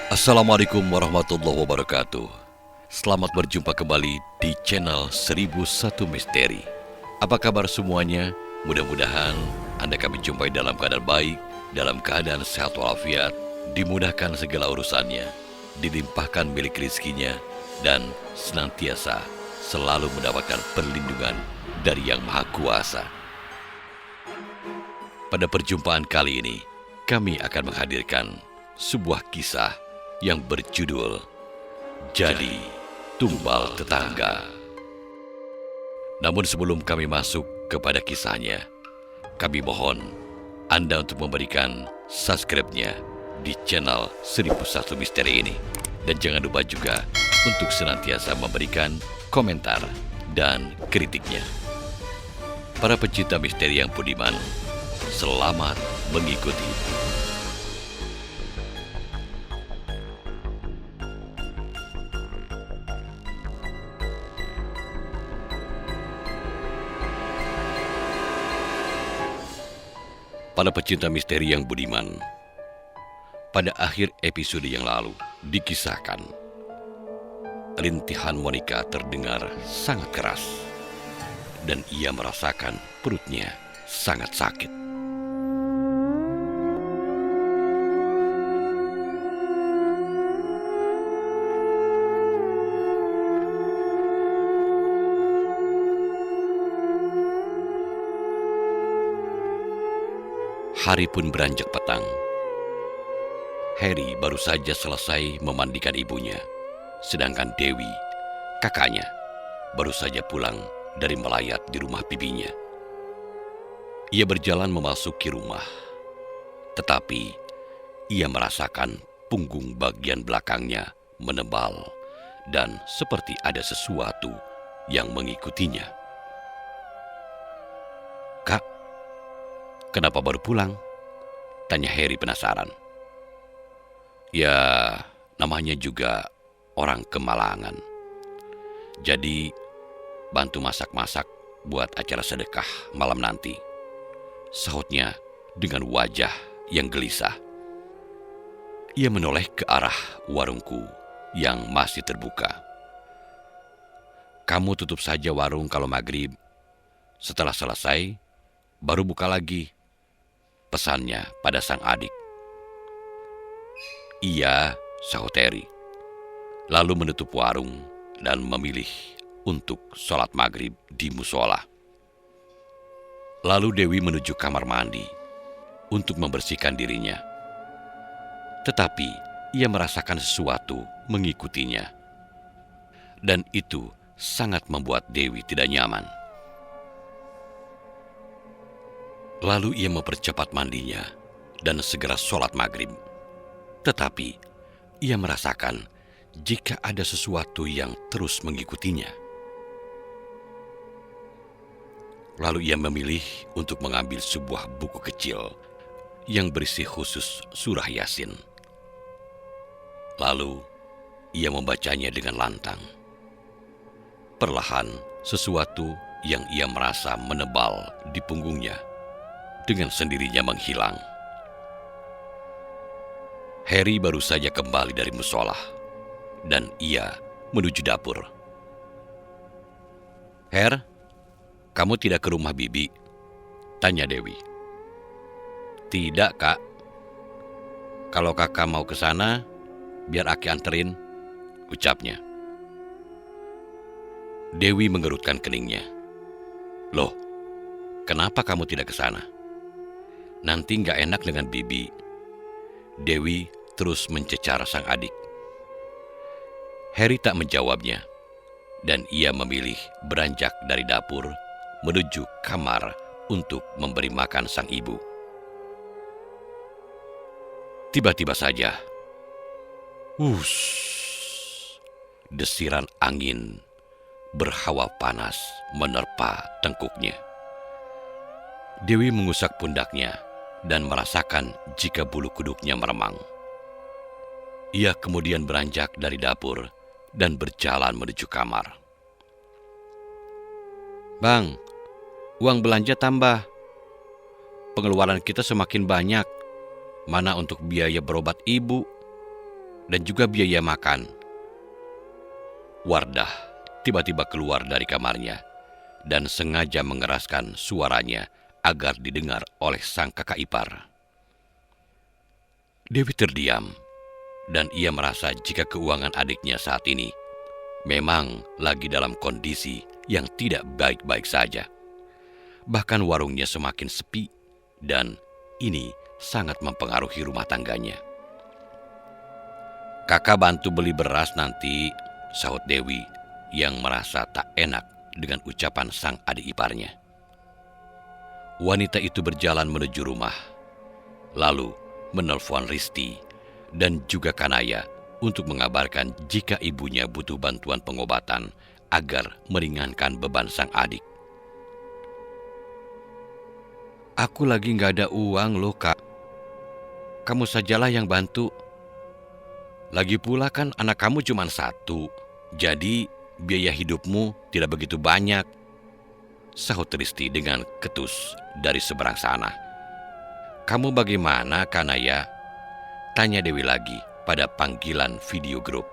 Assalamualaikum warahmatullahi wabarakatuh. Selamat berjumpa kembali di channel 1001 Misteri. Apa kabar semuanya? Mudah-mudahan Anda kami jumpai dalam keadaan baik, dalam keadaan sehat walafiat, dimudahkan segala urusannya, dilimpahkan milik rizkinya, dan senantiasa selalu mendapatkan perlindungan dari Yang Maha Kuasa. Pada perjumpaan kali ini, kami akan menghadirkan sebuah kisah yang berjudul Jadi Tumbal Tetangga. Namun sebelum kami masuk kepada kisahnya, kami mohon Anda untuk memberikan subscribe-nya di channel 1001 Misteri ini. Dan jangan lupa juga untuk senantiasa memberikan komentar dan kritiknya. Para pecinta misteri yang budiman, selamat mengikuti. Para pecinta misteri yang budiman, pada akhir episode yang lalu dikisahkan, rintihan Monica terdengar sangat keras dan ia merasakan perutnya sangat sakit. Hari pun beranjak petang. Harry baru saja selesai memandikan ibunya, sedangkan Dewi, kakaknya, baru saja pulang dari melayat di rumah bibinya. Ia berjalan memasuki rumah, tetapi ia merasakan punggung bagian belakangnya menebal dan seperti ada sesuatu yang mengikutinya. "Kak, kenapa baru pulang?" tanya Harry penasaran. "Ya, namanya juga orang kemalangan. Jadi, bantu masak-masak buat acara sedekah malam nanti," sahutnya dengan wajah yang gelisah. Ia menoleh ke arah warungku yang masih terbuka. "Kamu tutup saja warung kalau maghrib. Setelah selesai, baru buka lagi," pesannya pada sang adik. "Iya," sahut Harry, lalu menutup warung dan memilih untuk sholat maghrib di musola. Lalu Dewi menuju kamar mandi untuk membersihkan dirinya. Tetapi ia merasakan sesuatu mengikutinya. Dan itu sangat membuat Dewi tidak nyaman. Lalu ia mempercepat mandinya dan segera sholat maghrib. Tetapi ia merasakan jika ada sesuatu yang terus mengikutinya. Lalu ia memilih untuk mengambil sebuah buku kecil yang berisi khusus surah Yasin. Lalu ia membacanya dengan lantang. Perlahan sesuatu yang ia merasa menebal di punggungnya dengan sendirinya menghilang. Harry baru saja kembali dari musola dan ia menuju dapur. "Her, kamu tidak ke rumah bibi?" tanya Dewi. "Tidak, Kak. Kalau kakak mau ke sana, biar Aki anterin," ucapnya. Dewi mengerutkan keningnya. "Loh, kenapa kamu tidak ke sana? Nanti nggak enak dengan bibi." Dewi terus mencecar sang adik. Harry tak menjawabnya, dan ia memilih beranjak dari dapur menuju kamar untuk memberi makan sang ibu. Tiba-tiba saja, desiran angin berhawa panas menerpa tengkuknya. Dewi mengusap pundaknya dan merasakan jika bulu kuduknya meremang. Ia kemudian beranjak dari dapur dan berjalan menuju kamar. "Bang, uang belanja tambah. Pengeluaran kita semakin banyak. Mana untuk biaya berobat ibu?" dan juga biaya makan. Wardah tiba-tiba keluar dari kamarnya dan sengaja mengeraskan suaranya agar didengar oleh sang kakak ipar. Dewi terdiam, dan ia merasa jika keuangan adiknya saat ini memang lagi dalam kondisi yang tidak baik-baik saja. Bahkan warungnya semakin sepi, dan ini sangat mempengaruhi rumah tangganya. "Kakak bantu beli beras nanti," sahut Dewi yang merasa tak enak dengan ucapan sang adik iparnya. Wanita itu berjalan menuju rumah, lalu menelpon Risti dan juga Kanaya untuk mengabarkan jika ibunya butuh bantuan pengobatan agar meringankan beban sang adik. "Aku lagi nggak ada uang loh, Kak. Kamu sajalah yang bantu. Lagi pula kan anak kamu cuma satu, jadi biaya hidupmu tidak begitu banyak," sahut Risti dengan ketus dari seberang sana. "Kamu bagaimana, Kanaya?" tanya Dewi lagi pada panggilan video grup.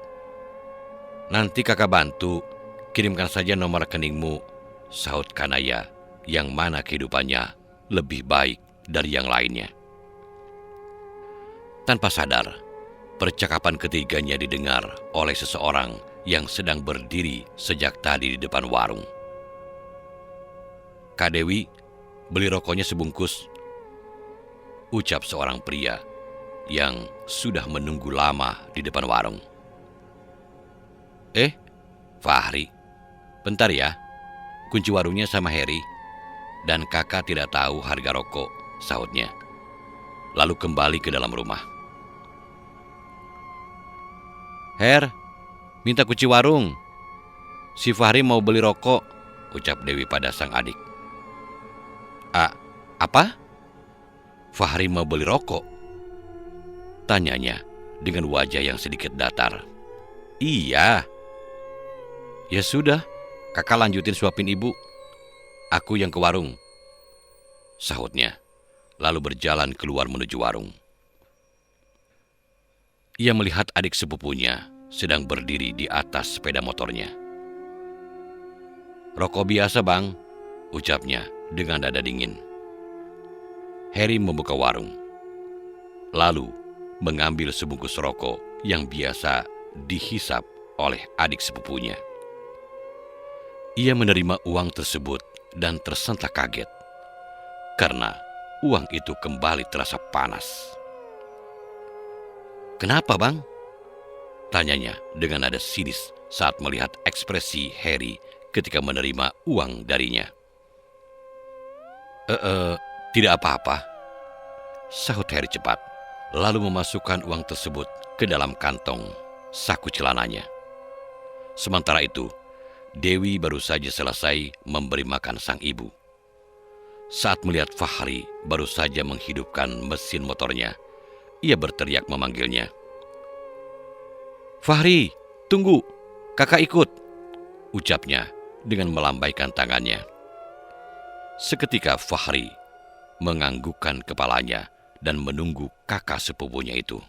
"Nanti kakak bantu, kirimkan saja nomor rekeningmu," sahut Kanaya yang mana kehidupannya lebih baik dari yang lainnya. Tanpa sadar, percakapan ketiganya didengar oleh seseorang yang sedang berdiri sejak tadi di depan warung. "Kak Dewi, beli rokoknya sebungkus," ucap seorang pria yang sudah menunggu lama di depan warung. Fahri, bentar ya, kunci warungnya sama Heri, dan kakak tidak tahu harga rokok," sahutnya. Lalu kembali ke dalam rumah. "Her, minta kunci warung. Si Fahri mau beli rokok," ucap Dewi pada sang adik. Apa? Fahri mau beli rokok?" tanyanya dengan wajah yang sedikit datar. "Iya." "Ya sudah, kakak lanjutin suapin ibu. Aku yang ke warung," sahutnya, lalu berjalan keluar menuju warung. Ia melihat adik sepupunya sedang berdiri di atas sepeda motornya. "Rokok biasa, Bang," ucapnya dengan dada dingin. Heri membuka warung, lalu mengambil sebungkus rokok yang biasa dihisap oleh adik sepupunya. Ia menerima uang tersebut dan tersentak kaget, karena uang itu kembali terasa panas. "Kenapa, Bang?" tanyanya dengan nada sinis saat melihat ekspresi Heri ketika menerima uang darinya. Tidak apa-apa," sahut Heri cepat, lalu memasukkan uang tersebut ke dalam kantong saku celananya. Sementara itu, Dewi baru saja selesai memberi makan sang ibu. Saat melihat Fahri baru saja menghidupkan mesin motornya, ia berteriak memanggilnya. "Fahri, tunggu, kakak ikut," ucapnya dengan melambaikan tangannya. Seketika Fahri menganggukkan kepalanya dan menunggu kakak sepupunya itu.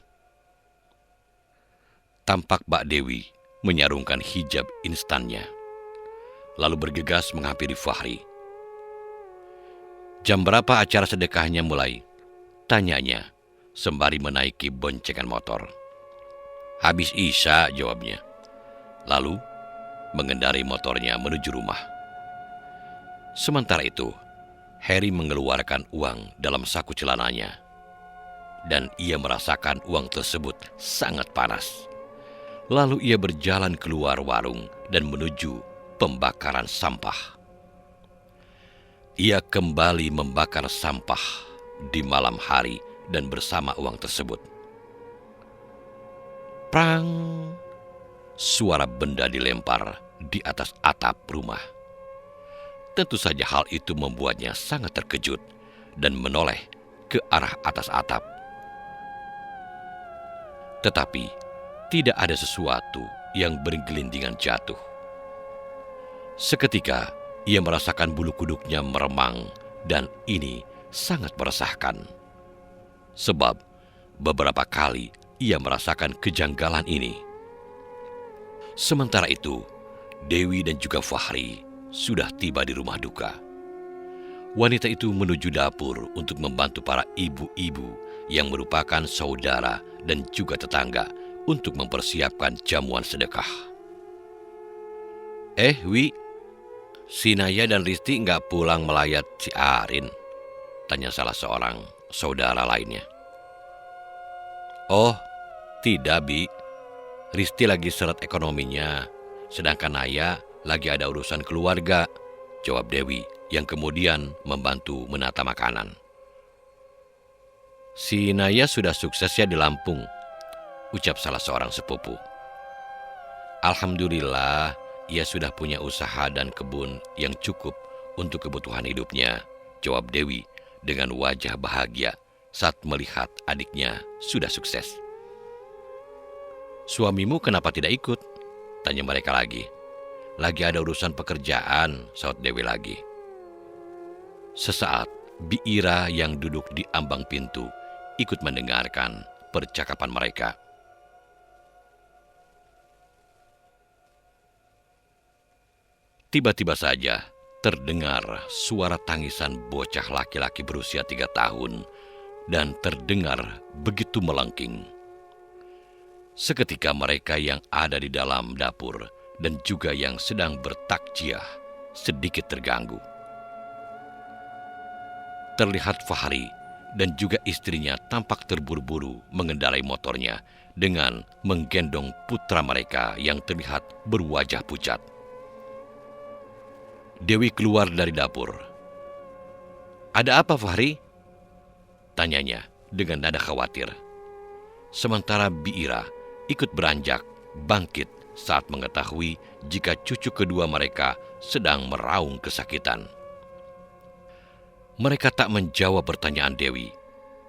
Tampak Mbak Dewi menyarungkan hijab instannya, lalu bergegas menghampiri Fahri. "Jam berapa acara sedekahnya mulai?" tanyanya sembari menaiki boncengan motor. "Habis Isya," jawabnya. Lalu mengendarai motornya menuju rumah. Sementara itu, Heri mengeluarkan uang dalam saku celananya, dan ia merasakan uang tersebut sangat panas. Lalu ia berjalan keluar warung dan menuju pembakaran sampah. Ia kembali membakar sampah di malam hari dan bersama uang tersebut. Prang! Suara benda dilempar di atas atap rumah. Tentu saja hal itu membuatnya sangat terkejut dan menoleh ke arah atas atap. Tetapi tidak ada sesuatu yang bergelindingan jatuh. Seketika ia merasakan bulu kuduknya meremang, dan ini sangat meresahkan. Sebab beberapa kali ia merasakan kejanggalan ini. Sementara itu, Dewi dan juga Fahri sudah tiba di rumah duka. Wanita itu menuju dapur untuk membantu para ibu-ibu yang merupakan saudara dan juga tetangga untuk mempersiapkan jamuan sedekah. Wi, si Naya dan Risti nggak pulang melayat si Arin? Tanya salah seorang saudara lainnya. Oh, tidak, Bi. Risti lagi seret ekonominya, sedangkan Naya lagi ada urusan keluarga, jawab Dewi yang kemudian membantu menata makanan. Si Naya sudah sukses ya di Lampung, ucap salah seorang sepupu. Alhamdulillah, ia sudah punya usaha dan kebun yang cukup untuk kebutuhan hidupnya, jawab Dewi dengan wajah bahagia saat melihat adiknya sudah sukses. Suamimu kenapa tidak ikut? Tanya mereka lagi. Lagi ada urusan pekerjaan, saut Dewi lagi. Sesaat, Bi Ira yang duduk di ambang pintu ikut mendengarkan percakapan mereka. Tiba-tiba saja terdengar suara tangisan bocah laki-laki berusia 3 tahun dan terdengar begitu melengking. Seketika mereka yang ada di dalam dapur dan juga yang sedang bertakjiah sedikit terganggu. Terlihat Fahri dan juga istrinya tampak terburu-buru mengendarai motornya dengan menggendong putra mereka yang terlihat berwajah pucat. Dewi keluar dari dapur. Ada apa, Fahri? Tanyanya dengan nada khawatir. Sementara Bi Ira ikut beranjak, bangkit saat mengetahui jika cucu kedua mereka sedang meraung kesakitan. Mereka tak menjawab pertanyaan Dewi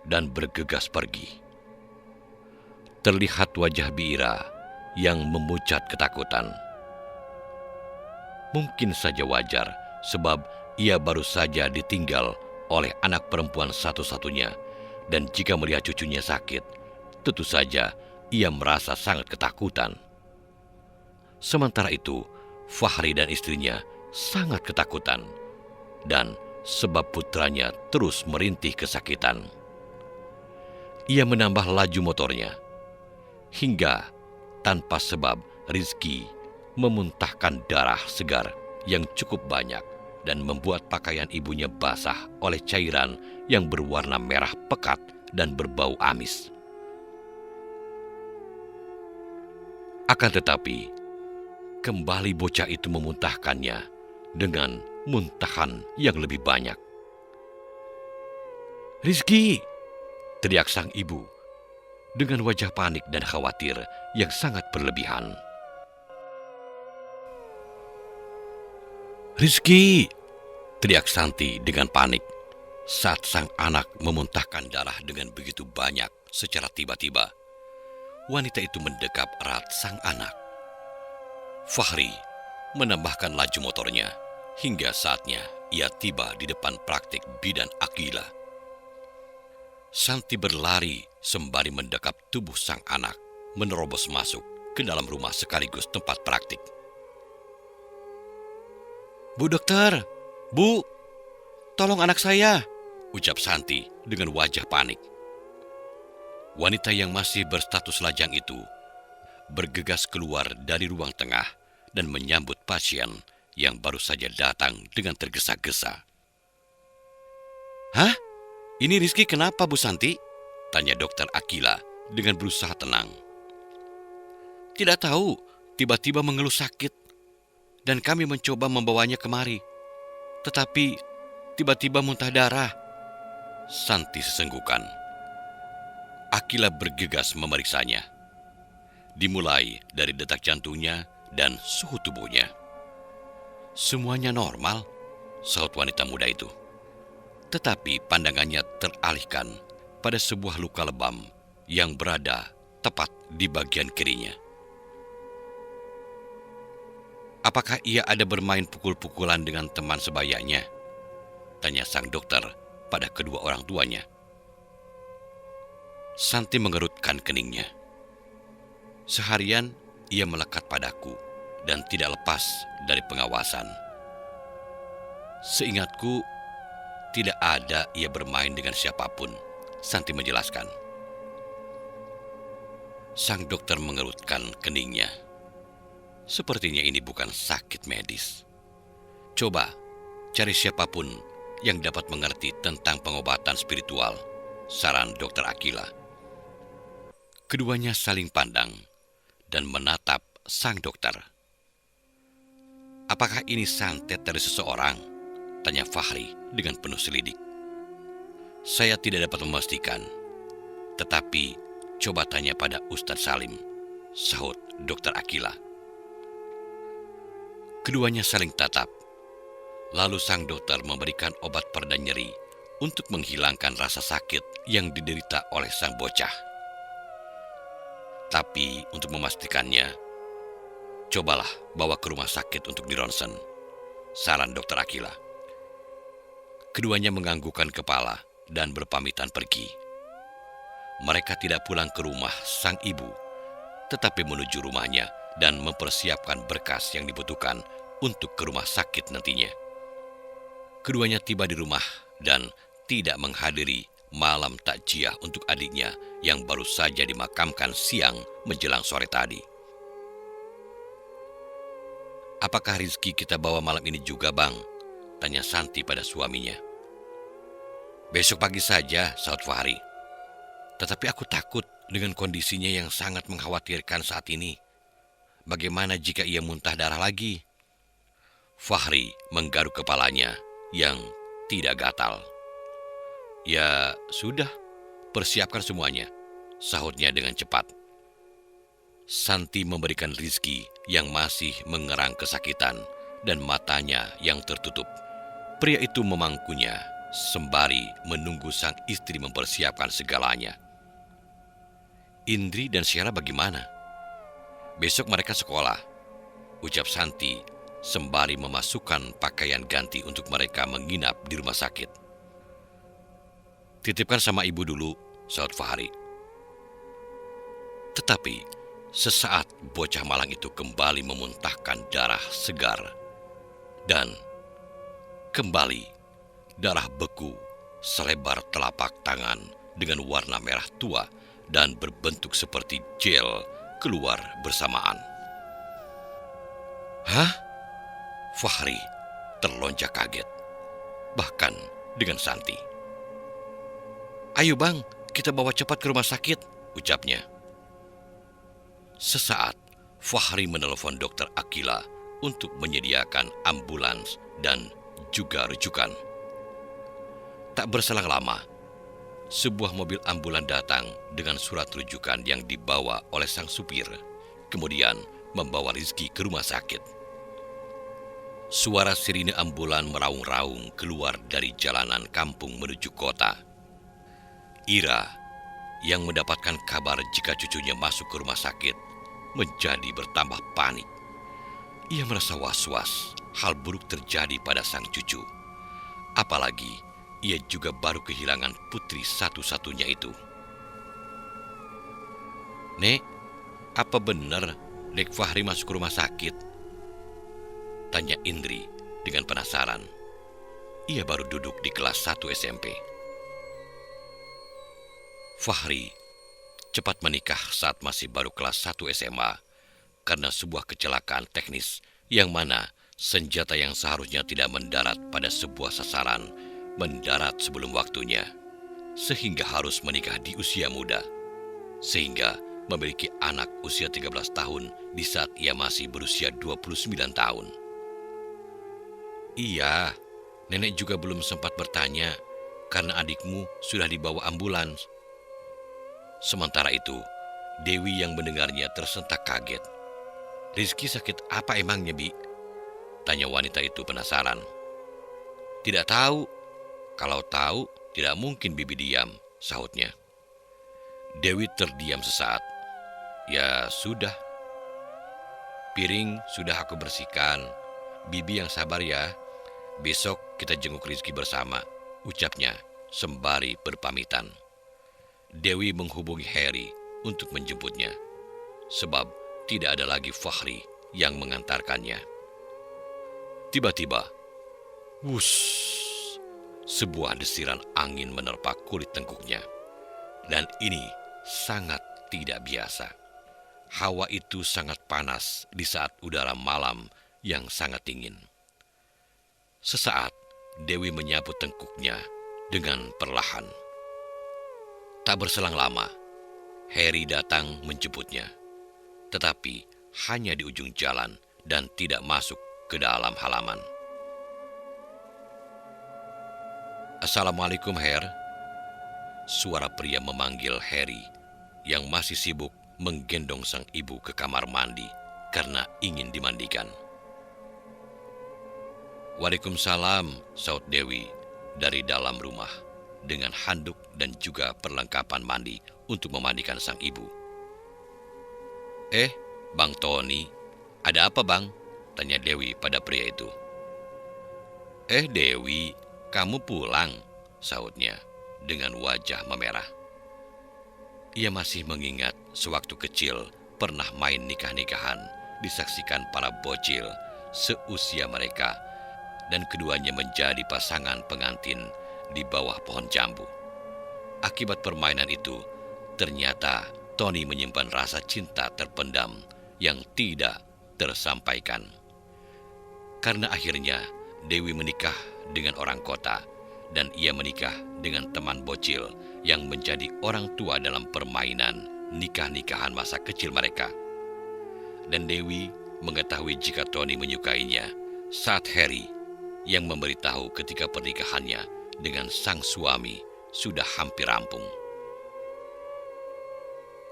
dan bergegas pergi. Terlihat wajah Bi Ira yang memucat ketakutan. Mungkin saja wajar sebab ia baru saja ditinggal oleh anak perempuan satu-satunya, dan jika melihat cucunya sakit, tentu saja ia merasa sangat ketakutan. Sementara itu, Fahri dan istrinya sangat ketakutan, dan sebab putranya terus merintih kesakitan. Ia menambah laju motornya, hingga tanpa sebab Rizki memuntahkan darah segar yang cukup banyak dan membuat pakaian ibunya basah oleh cairan yang berwarna merah pekat dan berbau amis. Akan tetapi, kembali bocah itu memuntahkannya dengan muntahan yang lebih banyak. "Rizki!" teriak sang ibu dengan wajah panik dan khawatir yang sangat berlebihan. "Rizki!" teriak Santi dengan panik saat sang anak memuntahkan darah dengan begitu banyak secara tiba-tiba. Wanita itu mendekap erat sang anak. Fahri menambahkan laju motornya hingga saatnya ia tiba di depan praktik bidan Akila. Santi berlari sembari mendekap tubuh sang anak, menerobos masuk ke dalam rumah sekaligus tempat praktik. "Bu dokter, Bu, tolong anak saya," ucap Santi dengan wajah panik. Wanita yang masih berstatus lajang itu bergegas keluar dari ruang tengah dan menyambut pasien yang baru saja datang dengan tergesa-gesa. "Hah? Ini Rizki kenapa, Bu Santi?" tanya dokter Akila dengan berusaha tenang. "Tidak tahu, tiba-tiba mengeluh sakit, dan kami mencoba membawanya kemari. Tetapi tiba-tiba muntah darah," Santi sesenggukan. Akila bergegas memeriksanya. Dimulai dari detak jantungnya dan suhu tubuhnya. "Semuanya normal," saut wanita muda itu. Tetapi pandangannya teralihkan pada sebuah luka lebam yang berada tepat di bagian kirinya. "Apakah ia ada bermain pukul-pukulan dengan teman sebayanya?" tanya sang dokter pada kedua orang tuanya. Santi mengerutkan keningnya. Seharian ia melekat padaku dan tidak lepas dari pengawasan. Seingatku, tidak ada ia bermain dengan siapapun, Santi menjelaskan. Sang dokter mengerutkan keningnya. Sepertinya ini bukan sakit medis. Coba cari siapapun yang dapat mengerti tentang pengobatan spiritual, saran Dr. Akila. Keduanya saling pandang dan menatap sang dokter. Apakah ini santet dari seseorang? Tanya Fahri dengan penuh selidik. Saya tidak dapat memastikan, tetapi coba tanya pada Ustadz Salim, sahut Dr. Akila. Keduanya saling tatap. Lalu sang dokter memberikan obat pereda nyeri untuk menghilangkan rasa sakit yang diderita oleh sang bocah. Tapi untuk memastikannya, cobalah bawa ke rumah sakit untuk dironsen, saran Dr. Akila. Keduanya menganggukkan kepala dan berpamitan pergi. Mereka tidak pulang ke rumah sang ibu, tetapi menuju rumahnya dan mempersiapkan berkas yang dibutuhkan untuk ke rumah sakit nantinya. Keduanya tiba di rumah dan tidak menghadiri malam takjiah untuk adiknya yang baru saja dimakamkan siang menjelang sore tadi. Apakah rizki kita bawa malam ini juga, Bang? Tanya Santi pada suaminya. Besok pagi saja, sahut Fahri. Tetapi aku takut dengan kondisinya yang sangat mengkhawatirkan saat ini. Bagaimana jika ia muntah darah lagi? Fahri menggaruk kepalanya yang tidak gatal. Ya sudah, persiapkan semuanya, sahutnya dengan cepat. Santi memberikan rizki yang masih mengerang kesakitan dan matanya yang tertutup. Pria itu memangkunya sembari menunggu sang istri mempersiapkan segalanya. Indri dan Syara bagaimana? Besok mereka sekolah, ucap Santi sembari memasukkan pakaian ganti untuk mereka menginap di rumah sakit. Titipkan sama ibu dulu, sahut Fahri. Tetapi sesaat bocah malang itu kembali memuntahkan darah segar. Dan kembali darah beku selebar telapak tangan dengan warna merah tua dan berbentuk seperti gel keluar bersamaan. Hah? Fahri terlonjak kaget, bahkan dengan Santi. Ayo Bang, kita bawa cepat ke rumah sakit, ucapnya. Sesaat, Fahri menelepon Dr. Akila untuk menyediakan ambulans dan juga rujukan. Tak berselang lama, sebuah mobil ambulan datang dengan surat rujukan yang dibawa oleh sang supir, kemudian membawa Rizky ke rumah sakit. Suara sirine ambulan meraung-raung keluar dari jalanan kampung menuju kota. Ira, yang mendapatkan kabar jika cucunya masuk ke rumah sakit, menjadi bertambah panik. Ia merasa was-was hal buruk terjadi pada sang cucu. Apalagi ia juga baru kehilangan putri satu-satunya itu. Nek, apa benar Dek Fahri masuk ke rumah sakit? Tanya Indri dengan penasaran. Ia baru duduk di kelas 1 SMP. Fahri cepat menikah saat masih baru kelas 1 SMA karena sebuah kecelakaan teknis yang mana senjata yang seharusnya tidak mendarat pada sebuah sasaran mendarat sebelum waktunya, sehingga harus menikah di usia muda, sehingga memiliki anak usia 13 tahun di saat ia masih berusia 29 tahun. Iya, nenek juga belum sempat bertanya karena adikmu sudah dibawa ambulans. Sementara itu, Dewi yang mendengarnya tersentak kaget. Rizky sakit apa emangnya, Bi? Tanya wanita itu penasaran. Tidak tahu. Kalau tahu, tidak mungkin Bibi diam, sahutnya. Dewi terdiam sesaat. Ya sudah. Piring sudah aku bersihkan. Bibi yang sabar ya. Besok kita jenguk Rizky bersama, ucapnya sembari berpamitan. Dewi menghubungi Harry untuk menjemputnya. sebab tidak ada lagi Fahri yang mengantarkannya. Tiba-tiba, wus, sebuah desiran angin menerpa kulit tengkuknya. Dan ini sangat tidak biasa. Hawa itu sangat panas di saat udara malam yang sangat dingin. Sesaat, Dewi menyapu tengkuknya dengan perlahan. Tak berselang lama, Harry datang menjemputnya. Tetapi hanya di ujung jalan dan tidak masuk ke dalam halaman. "Assalamualaikum, Her." Suara pria memanggil Harry yang masih sibuk menggendong sang ibu ke kamar mandi karena ingin dimandikan. "Waalaikumsalam," saut Dewi dari dalam rumah dengan handuk dan juga perlengkapan mandi untuk memandikan sang ibu. Bang Tony, ada apa bang?" tanya Dewi pada pria itu. Dewi, kamu pulang," sautnya dengan wajah memerah. Ia masih mengingat sewaktu kecil pernah main nikah-nikahan disaksikan para bocil seusia mereka dan keduanya menjadi pasangan pengantin di bawah pohon jambu. Akibat permainan itu, ternyata Tony menyimpan rasa cinta terpendam yang tidak tersampaikan. Karena akhirnya Dewi menikah dengan orang kota dan ia menikah dengan teman bocil yang menjadi orang tua dalam permainan nikah-nikahan masa kecil mereka. Dan Dewi mengetahui jika Tony menyukainya saat Harry yang memberitahu ketika pernikahannya dengan sang suami sudah hampir rampung.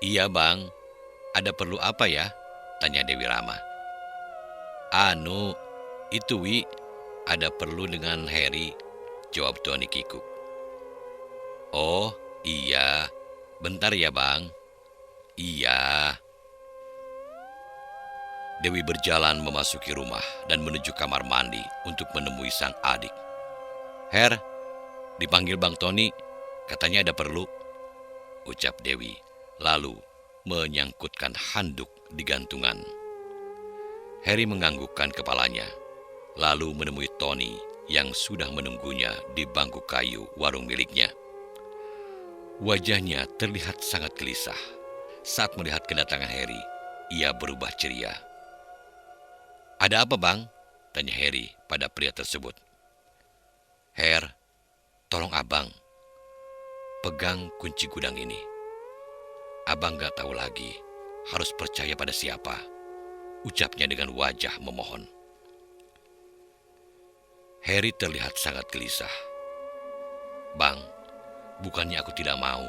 "Iya bang, ada perlu apa ya?" tanya Dewi Rama. Itu Wi, ada perlu dengan Harry," jawab Tony kikuk. "Oh iya, bentar ya bang." "Iya." Dewi berjalan memasuki rumah dan menuju kamar mandi untuk menemui sang adik. "Her, dipanggil Bang Tony, katanya ada perlu," ucap Dewi, lalu menyangkutkan handuk di gantungan. Harry menganggukkan kepalanya, lalu menemui Tony yang sudah menunggunya di bangku kayu warung miliknya. Wajahnya terlihat sangat gelisah. Saat melihat kedatangan Harry, ia berubah ceria. "Ada apa bang?" tanya Harry pada pria tersebut. "Her, tolong abang, pegang kunci gudang ini. Abang gak tahu lagi harus percaya pada siapa," ucapnya dengan wajah memohon. Harry terlihat sangat gelisah. "Bang, bukannya aku tidak mau,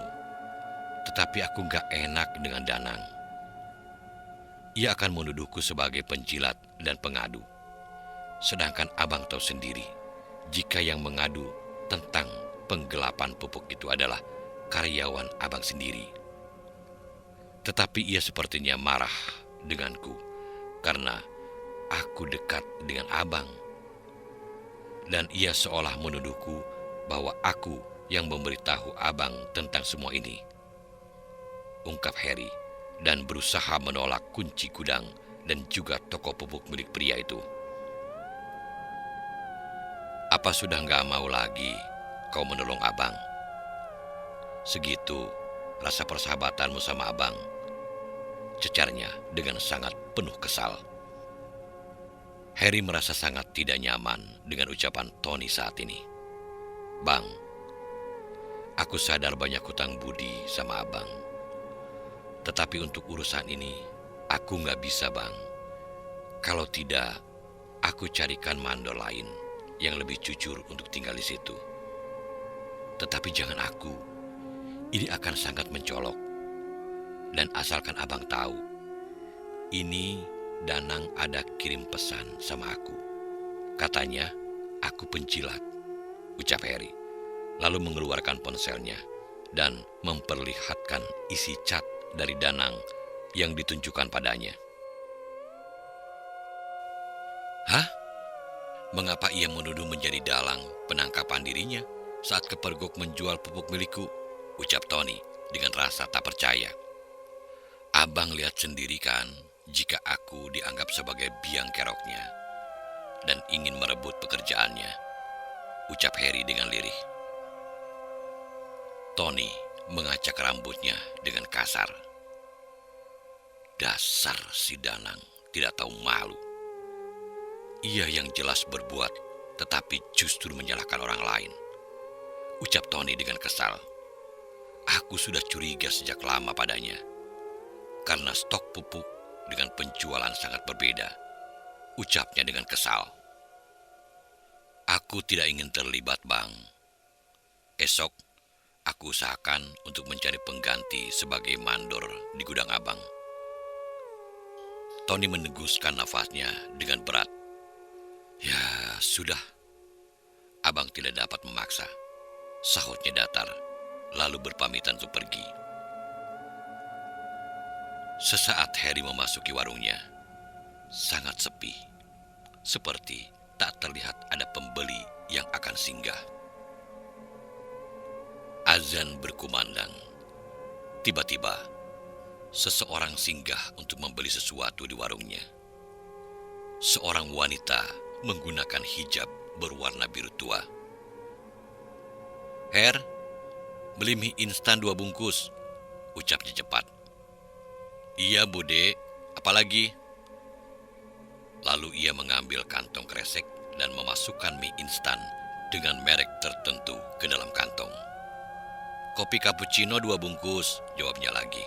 tetapi aku gak enak dengan Danang. Ia akan menuduhku sebagai penjilat dan pengadu. Sedangkan abang tahu sendiri, jika yang mengadu tentang penggelapan pupuk itu adalah karyawan abang sendiri. Tetapi ia sepertinya marah denganku karena aku dekat dengan abang. Dan ia seolah menuduhku bahwa aku yang memberitahu abang tentang semua ini," ungkap Harry dan berusaha menolak kunci gudang dan juga toko pupuk milik pria itu. "Apa sudah gak mau lagi kau menolong abang? Segitu rasa persahabatanmu sama abang," cecarnya dengan sangat penuh kesal. Harry merasa sangat tidak nyaman dengan ucapan Tony saat ini. "Bang, aku sadar banyak hutang budi sama abang. Tetapi untuk urusan ini, aku gak bisa bang. Kalau tidak, aku carikan mandor lain yang lebih jujur untuk tinggal di situ. Tetapi jangan aku, ini akan sangat mencolok. Dan asalkan abang tahu, ini Danang ada kirim pesan sama aku. Katanya, aku penjilat," ucap Harry, lalu mengeluarkan ponselnya dan memperlihatkan isi cat dari Danang yang ditunjukkan padanya. "Hah? Mengapa ia menuduh menjadi dalang penangkapan dirinya saat kepergok menjual pupuk milikku?" ucap Tony dengan rasa tak percaya. Abang lihat sendiri kan jika aku dianggap sebagai biang keroknya dan ingin merebut pekerjaannya, ucap Harry dengan lirih. Tony mengacak rambutnya dengan kasar. Dasar si Danang tidak tahu malu. Ia yang jelas berbuat, tetapi justru menyalahkan orang lain, ucap Tony dengan kesal. Aku sudah curiga sejak lama padanya, karena stok pupuk dengan penjualan sangat berbeda, ucapnya dengan kesal. Aku tidak ingin terlibat, Bang. Esok, aku usahakan untuk mencari pengganti sebagai mandor di gudang Abang. Tony meneguskan nafasnya dengan berat. Ya, sudah. Abang tidak dapat memaksa, sahutnya datar, lalu berpamitan untuk pergi. Sesaat Harry memasuki warungnya, sangat sepi, seperti tak terlihat ada pembeli yang akan singgah. Azan berkumandang. Tiba-tiba, seseorang singgah untuk membeli sesuatu di warungnya. Seorang wanita menggunakan hijab berwarna biru tua. Her, beli mie instan 2 bungkus, ucapnya cepat. Iya, Bude, apalagi? Lalu ia mengambil kantong kresek dan memasukkan mie instan dengan merek tertentu ke dalam kantong. Kopi cappuccino 2 bungkus, jawabnya lagi.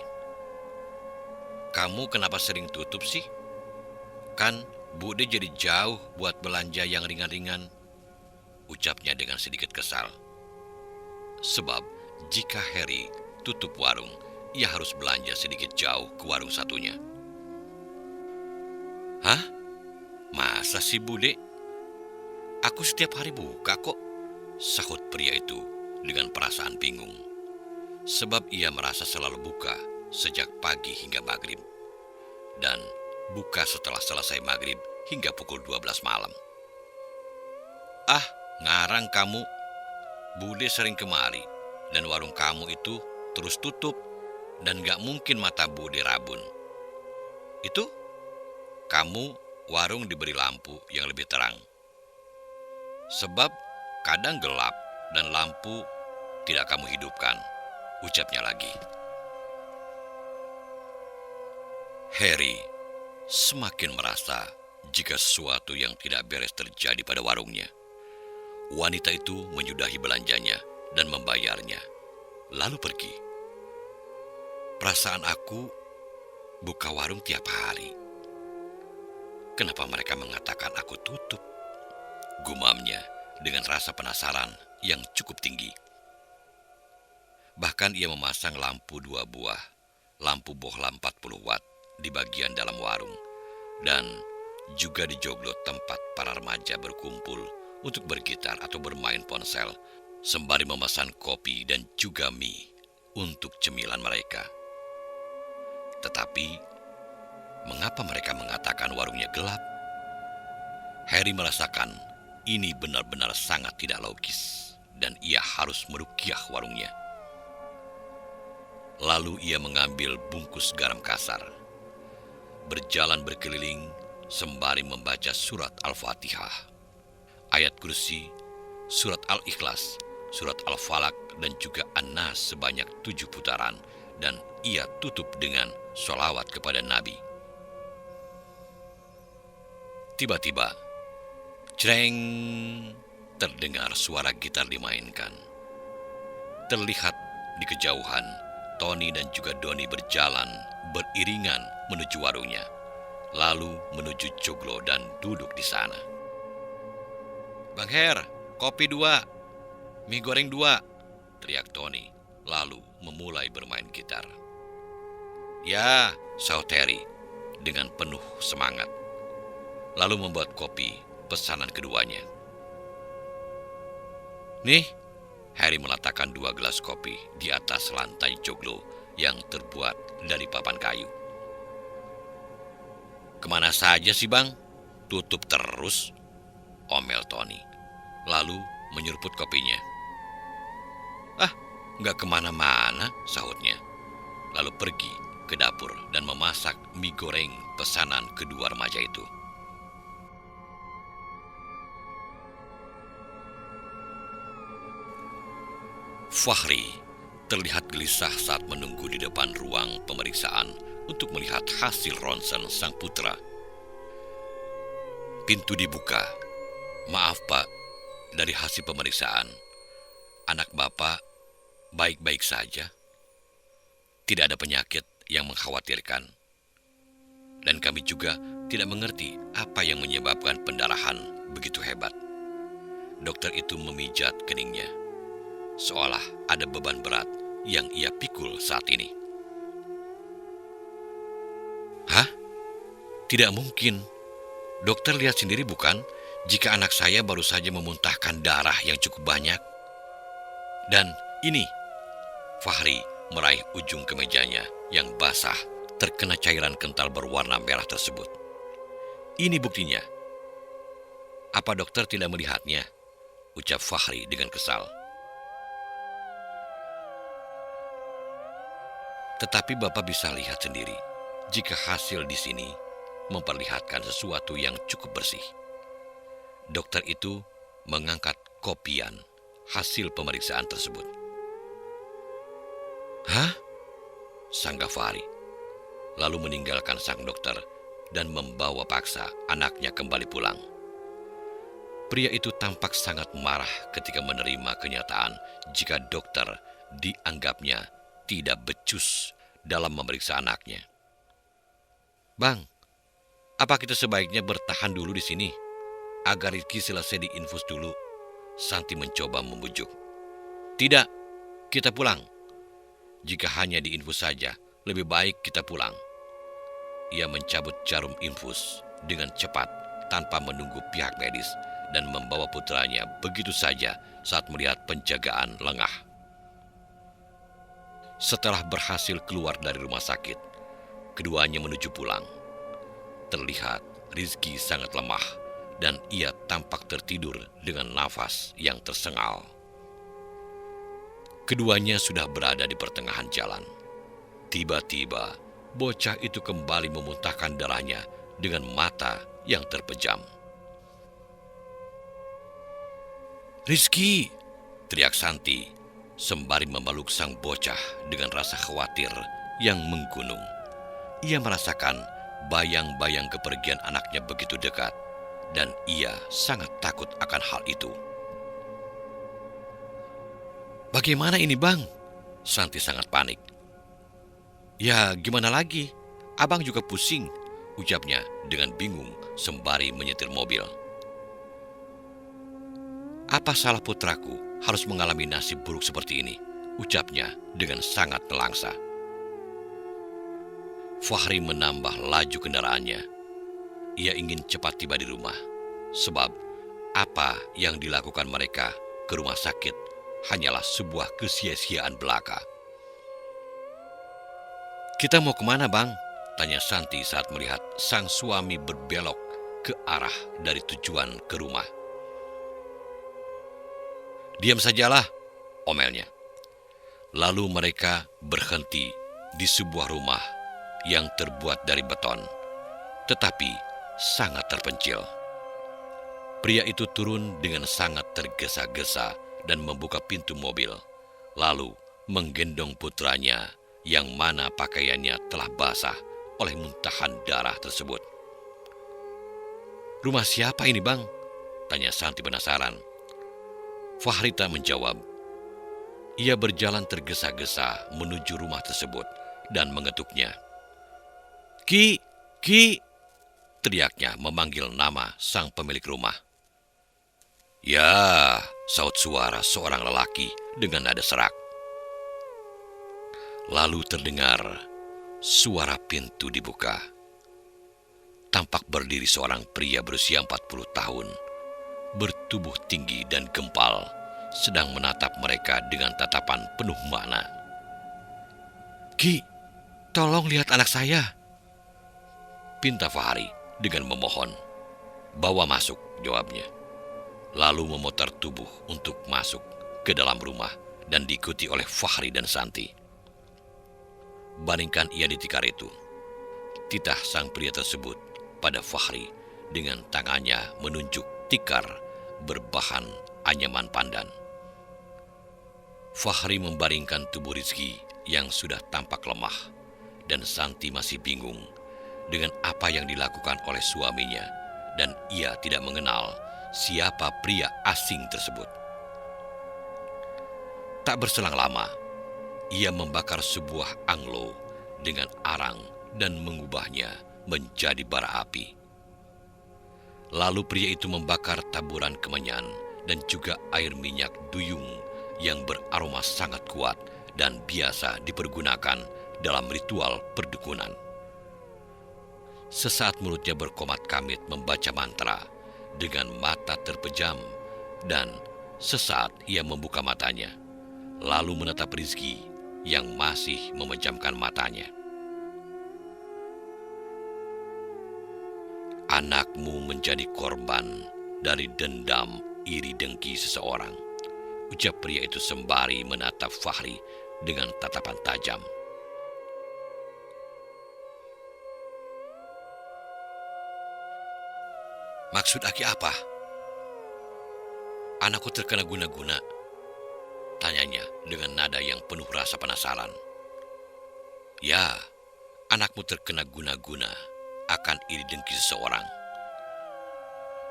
Kamu kenapa sering tutup sih? Kan Bude jadi jauh buat belanja yang ringan-ringan, ucapnya dengan sedikit kesal. Sebab jika Harry tutup warung, ia harus belanja sedikit jauh ke warung satunya. Hah? Masa sih, Bude? Aku setiap hari buka kok, sahut pria itu dengan perasaan bingung. Sebab ia merasa selalu buka sejak pagi hingga maghrib, dan buka setelah selesai maghrib hingga pukul 12 malam. Ah, ngarang kamu. Bude sering kemari, dan warung kamu itu terus tutup, dan gak mungkin mata Bude rabun. Itu, kamu warung diberi lampu yang lebih terang. Sebab kadang gelap dan lampu tidak kamu hidupkan, ucapnya lagi. Harry semakin merasa jika sesuatu yang tidak beres terjadi pada warungnya. Wanita itu menyudahi belanjanya dan membayarnya, lalu pergi. Perasaan aku buka warung tiap hari. Kenapa mereka mengatakan aku tutup? Gumamnya dengan rasa penasaran yang cukup tinggi. Bahkan ia memasang lampu 2 buah, lampu bohlam 40 watt di bagian dalam warung, dan juga di joglo tempat para remaja berkumpul untuk bergitar atau bermain ponsel, sembari memesan kopi dan juga mie untuk cemilan mereka. Tetapi, mengapa mereka mengatakan warungnya gelap? Harry merasakan ini benar-benar sangat tidak logis, dan ia harus meruqyah warungnya. Lalu ia mengambil bungkus garam kasar, berjalan berkeliling sembari membaca surat Al-Fatihah, ayat kursi, surat Al-Ikhlas, surat Al-Falak, dan juga An-Nas sebanyak 7 putaran, dan ia tutup dengan sholawat kepada Nabi. Tiba-tiba, Creng, terdengar suara gitar dimainkan. Terlihat di kejauhan, Tony dan juga Doni berjalan beriringan menuju warungnya, lalu menuju joglo dan duduk di sana. Bang Her, kopi 2, mie goreng 2, teriak Tony, lalu memulai bermain gitar. Ya, sahut Harry dengan penuh semangat, lalu membuat kopi pesanan keduanya. Nih, Harry meletakkan 2 gelas kopi di atas lantai joglo yang terbuat dari papan kayu. Kemana saja sih, Bang? Tutup terus, omel Tony, lalu menyeruput kopinya. Ah, nggak kemana-mana, sahutnya, lalu pergi ke dapur dan memasak mie goreng pesanan kedua remaja itu. Fahri terlihat gelisah saat menunggu di depan ruang pemeriksaan untuk melihat hasil ronsen sang putra. Pintu dibuka. "Maaf, Pak, dari hasil pemeriksaan, anak Bapak baik-baik saja. Tidak ada penyakit yang mengkhawatirkan. Dan kami juga tidak mengerti apa yang menyebabkan pendarahan begitu hebat." Dokter itu memijat keningnya, seolah ada beban berat yang ia pikul saat ini. "Hah? Tidak mungkin. Dokter lihat sendiri bukan, jika anak saya baru saja memuntahkan darah yang cukup banyak. Dan ini," Fahri meraih ujung kemejanya yang basah terkena cairan kental berwarna merah tersebut. "Ini buktinya." "Apa dokter tidak melihatnya?" ucap Fahri dengan kesal. "Tetapi Bapak bisa lihat sendiri jika hasil di sini memperlihatkan sesuatu yang cukup bersih." Dokter itu mengangkat kopian hasil pemeriksaan tersebut. "Hah?" sanggah Fahri, lalu meninggalkan sang dokter dan membawa paksa anaknya kembali pulang. Pria itu tampak sangat marah ketika menerima kenyataan jika dokter dianggapnya tidak becus dalam memeriksa anaknya. "Bang, apa kita sebaiknya bertahan dulu di sini agar Rizky selesai diinfus dulu?" Santi mencoba membujuk. "Tidak, kita pulang. Jika hanya diinfus saja, lebih baik kita pulang." Ia mencabut jarum infus dengan cepat tanpa menunggu pihak medis dan membawa putranya begitu saja saat melihat penjagaan lengah. Setelah berhasil keluar dari rumah sakit, keduanya menuju pulang. Terlihat Rizky sangat lemah dan ia tampak tertidur dengan nafas yang tersengal. Keduanya sudah berada di pertengahan jalan. Tiba-tiba, bocah itu kembali memuntahkan darahnya dengan mata yang terpejam. "Rizky!" teriak Santi sembari memeluk sang bocah dengan rasa khawatir yang menggunung. Ia merasakan bayang-bayang kepergian anaknya begitu dekat, dan ia sangat takut akan hal itu. "Bagaimana ini, Bang?" Santi sangat panik. "Ya, gimana lagi? Abang juga pusing," ucapnya dengan bingung sembari menyetir mobil. "Apa salah putraku harus mengalami nasib buruk seperti ini?" ucapnya dengan sangat nelangsa. Fahri menambah laju kendaraannya. Ia ingin cepat tiba di rumah, sebab apa yang dilakukan mereka ke rumah sakit hanyalah sebuah kesia-siaan belaka. "Kita mau kemana, Bang?" tanya Santi saat melihat sang suami berbelok ke arah dari tujuan ke rumah. "Diam sajalah," omelnya. Lalu mereka berhenti di sebuah rumah yang terbuat dari beton, tetapi sangat terpencil. Pria itu turun dengan sangat tergesa-gesa dan membuka pintu mobil, lalu menggendong putranya yang mana pakaiannya telah basah oleh muntahan darah tersebut. "Rumah siapa ini, Bang?" tanya Santi penasaran. Fahri tak menjawab. Ia berjalan tergesa-gesa menuju rumah tersebut dan mengetuknya. "Ki, Ki!" teriaknya memanggil nama sang pemilik rumah. "Ya," saut suara seorang lelaki dengan nada serak. Lalu terdengar suara pintu dibuka. Tampak berdiri seorang pria berusia 40 tahun, bertubuh tinggi dan gempal, sedang menatap mereka dengan tatapan penuh makna. "Ki, tolong lihat anak saya," pinta Fahri dengan memohon. "Bawa masuk," jawabnya. Lalu memutar tubuh untuk masuk ke dalam rumah dan diikuti oleh Fahri dan Santi. Bandingkan ia di tikar itu. Titah sang pria tersebut pada Fahri dengan tangannya menunjuk tikar berbahan anyaman pandan. Fahri membaringkan tubuh Rizki yang sudah tampak lemah, dan Santi masih bingung dengan apa yang dilakukan oleh suaminya, dan ia tidak mengenal siapa pria asing tersebut. Tak berselang lama, ia membakar sebuah anglo dengan arang dan mengubahnya menjadi bara api. Lalu pria itu membakar taburan kemenyan dan juga air minyak duyung yang beraroma sangat kuat dan biasa dipergunakan dalam ritual perdukunan. Sesaat mulutnya berkomat-kamit membaca mantra dengan mata terpejam, dan sesaat ia membuka matanya, lalu menatap Rizki yang masih memejamkan matanya. Anakmu menjadi korban dari dendam iri dengki seseorang, ucap pria itu sembari menatap Fahri dengan tatapan tajam. Maksud Aki apa? Anakku terkena guna-guna, tanyanya dengan nada yang penuh rasa penasaran. Ya, anakmu terkena guna-guna akan iri dengki seseorang.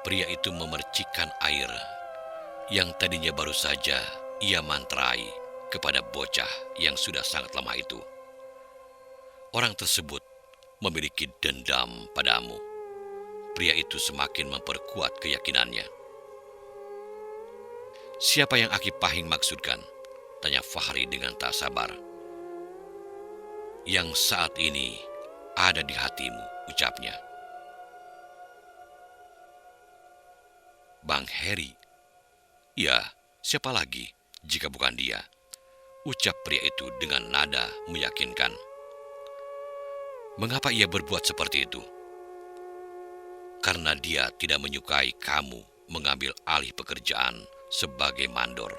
Pria itu memercikkan air yang tadinya baru saja ia mantrai kepada bocah yang sudah sangat lemah itu. Orang tersebut memiliki dendam padamu. Pria itu semakin memperkuat keyakinannya. Siapa yang Aki Pahing maksudkan? Tanya Fahri dengan tak sabar. Yang saat ini ada di hatimu, ucapnya. Bang Heri. Ya, siapa lagi jika bukan dia? Ucap pria itu dengan nada meyakinkan. Mengapa ia berbuat seperti itu? Karena dia tidak menyukai kamu mengambil alih pekerjaan sebagai mandor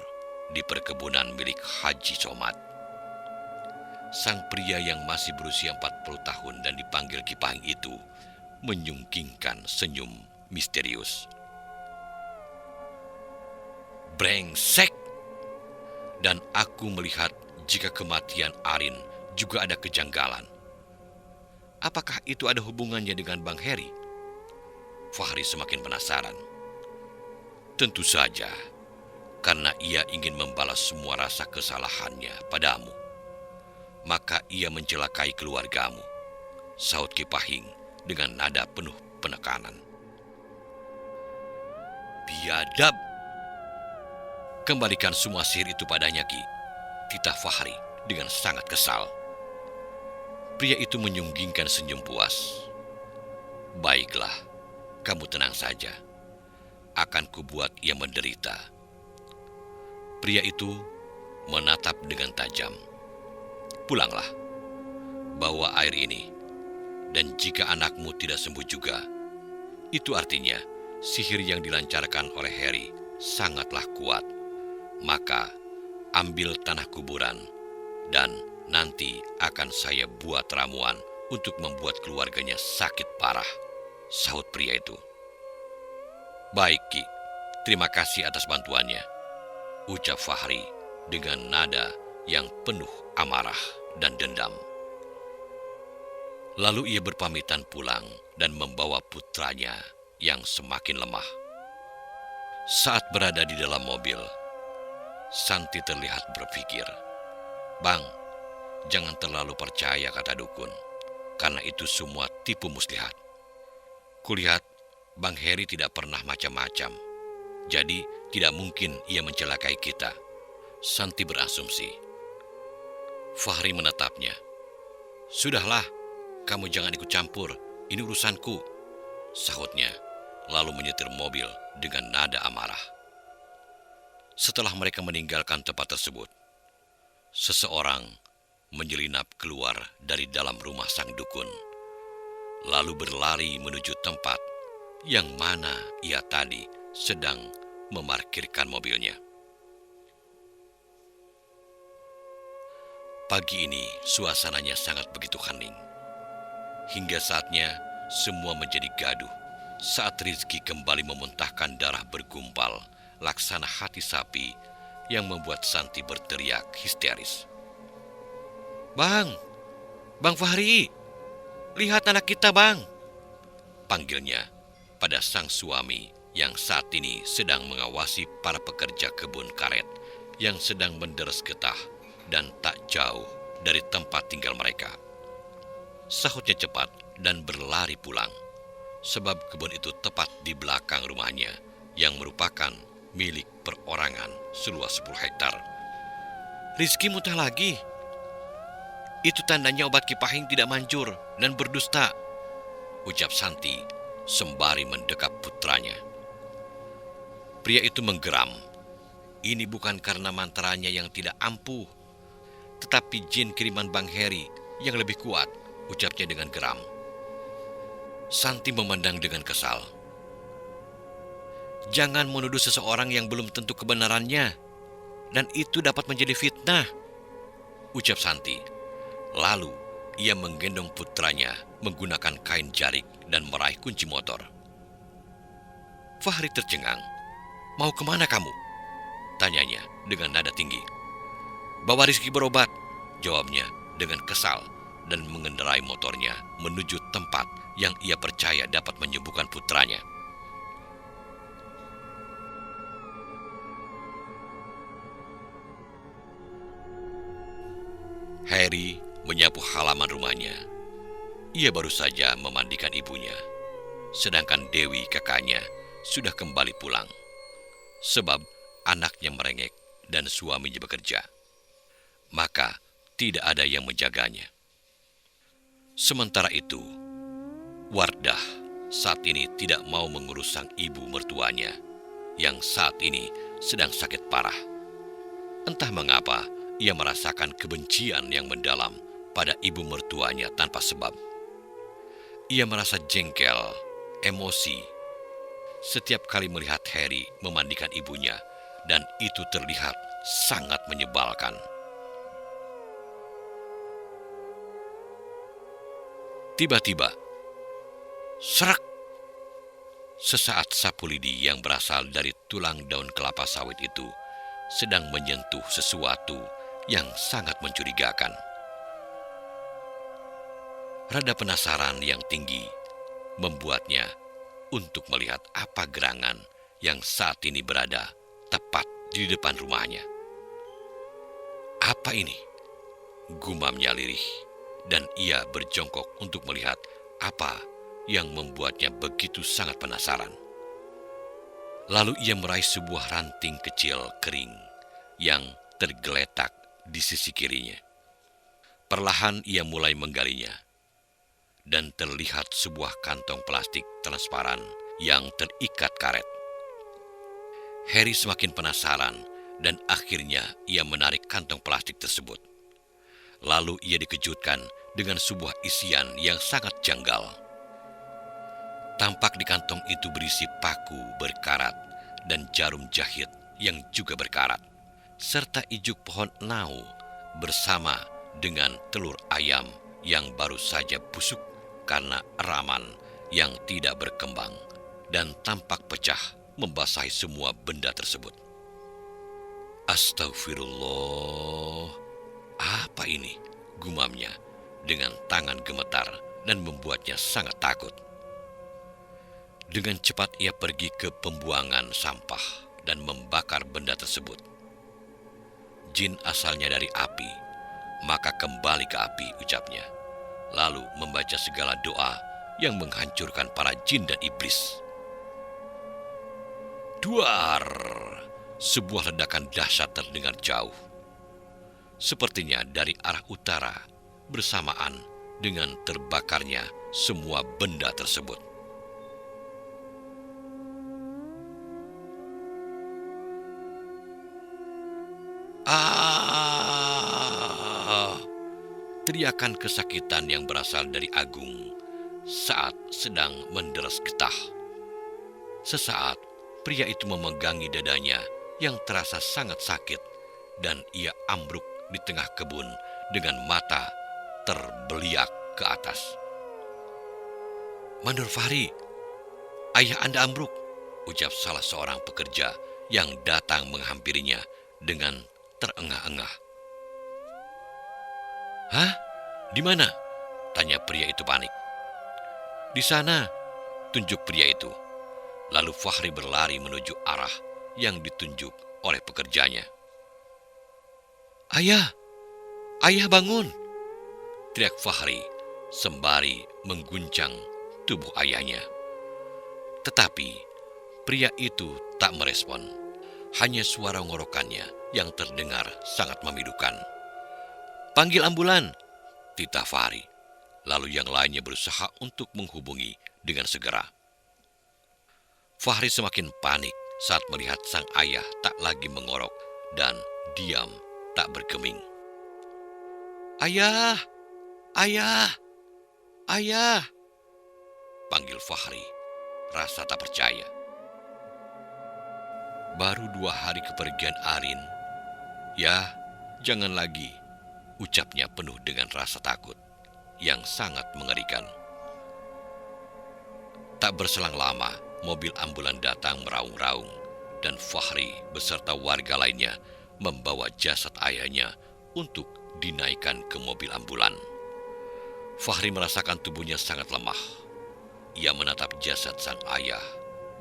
di perkebunan milik Haji Somad. Sang pria yang masih berusia 40 tahun dan dipanggil Ki Pahing itu menyungkingkan senyum misterius. Brengsek! Dan aku melihat jika kematian Arin juga ada kejanggalan. Apakah itu ada hubungannya dengan Bang Heri? Fahri semakin penasaran. Tentu saja, karena ia ingin membalas semua rasa kesalahannya padamu. Maka ia mencelakai keluargamu, sahut Ki Pahing dengan nada penuh penekanan. Biadab! Kembalikan semua sihir itu padanya, Ki, titah Fahri dengan sangat kesal. Pria itu menyunggingkan senyum puas. Baiklah, kamu tenang saja. Akan kubuat ia menderita. Pria itu menatap dengan tajam. Pulanglah, bawa air ini. Dan jika anakmu tidak sembuh juga, itu artinya sihir yang dilancarkan oleh Heri sangatlah kuat. Maka ambil tanah kuburan dan nanti akan saya buat ramuan untuk membuat keluarganya sakit parah, sahut pria itu. Baik, Ki, terima kasih atas bantuannya, ucap Fahri dengan nada yang penuh amarah dan dendam. Lalu ia berpamitan pulang dan membawa putranya yang semakin lemah. Saat berada di dalam mobil, Santi terlihat berpikir, Bang, jangan terlalu percaya kata dukun, karena itu semua tipu muslihat. Kulihat Bang Heri tidak pernah macam-macam, jadi tidak mungkin ia mencelakai kita. Santi berasumsi. Fahri menatapnya. Sudahlah, kamu jangan ikut campur, ini urusanku, sahutnya, lalu menyetir mobil dengan nada amarah. Setelah mereka meninggalkan tempat tersebut, seseorang menyelinap keluar dari dalam rumah sang dukun, lalu berlari menuju tempat yang mana ia tadi sedang memarkirkan mobilnya. Pagi ini suasananya sangat begitu hening. Hingga saatnya semua menjadi gaduh saat Rizky kembali memuntahkan darah bergumpal laksana hati sapi yang membuat Santi berteriak histeris. "Bang, Bang Fahri, lihat anak kita, Bang!" panggilnya pada sang suami yang saat ini sedang mengawasi para pekerja kebun karet yang sedang menderes getah dan tak jauh dari tempat tinggal mereka. Sahutnya cepat dan berlari pulang, sebab kebun itu tepat di belakang rumahnya yang merupakan milik perorangan seluas 10 hektar. "Rizky muntah lagi. Itu tandanya obat Kipahing tidak manjur dan berdusta," ucap Santi sembari mendekap putranya. Pria itu menggeram. Ini bukan karena mantranya yang tidak ampuh, tetapi jin kiriman Bang Heri yang lebih kuat, ucapnya dengan geram. Santi memandang dengan kesal. "Jangan menuduh seseorang yang belum tentu kebenarannya, dan itu dapat menjadi fitnah," ucap Santi. Lalu ia menggendong putranya menggunakan kain jarik dan meraih kunci motor. Fahri tercengang. "Mau kemana kamu?" tanyanya dengan nada tinggi. "Bawa Rizky berobat," jawabnya dengan kesal dan mengendarai motornya menuju tempat yang ia percaya dapat menyembuhkan putranya. Harry menyapu halaman rumahnya. Ia baru saja memandikan ibunya, sedangkan Dewi kakaknya sudah kembali pulang, sebab anaknya merengek dan suaminya bekerja. Maka tidak ada yang menjaganya. Sementara itu, Wardah saat ini tidak mau mengurus sang ibu mertuanya yang saat ini sedang sakit parah. Entah mengapa ia merasakan kebencian yang mendalam pada ibu mertuanya tanpa sebab. Ia merasa jengkel, emosi, setiap kali melihat Harry memandikan ibunya, dan itu terlihat sangat menyebalkan. Tiba-tiba, serak! Sesaat sapu lidi yang berasal dari tulang daun kelapa sawit itu sedang menyentuh sesuatu yang sangat mencurigakan. Rada penasaran yang tinggi membuatnya untuk melihat apa gerangan yang saat ini berada tepat di depan rumahnya. "Apa ini?" gumamnya lirih, dan ia berjongkok untuk melihat apa yang membuatnya begitu sangat penasaran. Lalu ia meraih sebuah ranting kecil kering yang tergeletak di sisi kirinya. Perlahan ia mulai menggalinya, dan terlihat sebuah kantong plastik transparan yang terikat karet. Harry semakin penasaran dan akhirnya ia menarik kantong plastik tersebut. Lalu ia dikejutkan dengan sebuah isian yang sangat janggal. Tampak di kantong itu berisi paku berkarat dan jarum jahit yang juga berkarat, serta ijuk pohon nau bersama dengan telur ayam yang baru saja busuk karena eraman yang tidak berkembang dan tampak pecah membasahi semua benda tersebut. "Astagfirullah, apa ini?" gumamnya dengan tangan gemetar dan membuatnya sangat takut. Dengan cepat ia pergi ke pembuangan sampah dan membakar benda tersebut. Jin asalnya dari api, maka kembali ke api, ucapnya. Lalu membaca segala doa yang menghancurkan para jin dan iblis. Duar! Sebuah ledakan dahsyat terdengar jauh. Sepertinya dari arah utara, bersamaan dengan terbakarnya semua benda tersebut. "Ah!" Teriakan kesakitan yang berasal dari Agung saat sedang menderes getah. Sesaat, pria itu memegangi dadanya yang terasa sangat sakit, dan ia ambruk di tengah kebun dengan mata terbeliak ke atas. "Mandor Fahri, ayah Anda ambruk," ucap salah seorang pekerja yang datang menghampirinya dengan terengah-engah. "Hah? Di mana?" tanya pria itu panik. "Di sana," tunjuk pria itu. Lalu Fahri berlari menuju arah yang ditunjuk oleh pekerjanya. "Ayah! Ayah bangun!" teriak Fahri sembari mengguncang tubuh ayahnya. Tetapi pria itu tak merespon. Hanya suara ngorokannya yang terdengar sangat memilukan. "Panggil ambulan!" titah Fahri. Lalu yang lainnya berusaha untuk menghubungi dengan segera. Fahri semakin panik saat melihat sang ayah tak lagi mengorok dan diam tak bergeming. "Ayah! Ayah! Ayah!" panggil Fahri, rasa tak percaya. "Baru 2 hari kepergian Arin. Ya, jangan lagi," ucapnya penuh dengan rasa takut yang sangat mengerikan. Tak berselang lama, mobil ambulan datang meraung-raung dan Fahri beserta warga lainnya membawa jasad ayahnya untuk dinaikkan ke mobil ambulan. Fahri merasakan tubuhnya sangat lemah. Ia menatap jasad sang ayah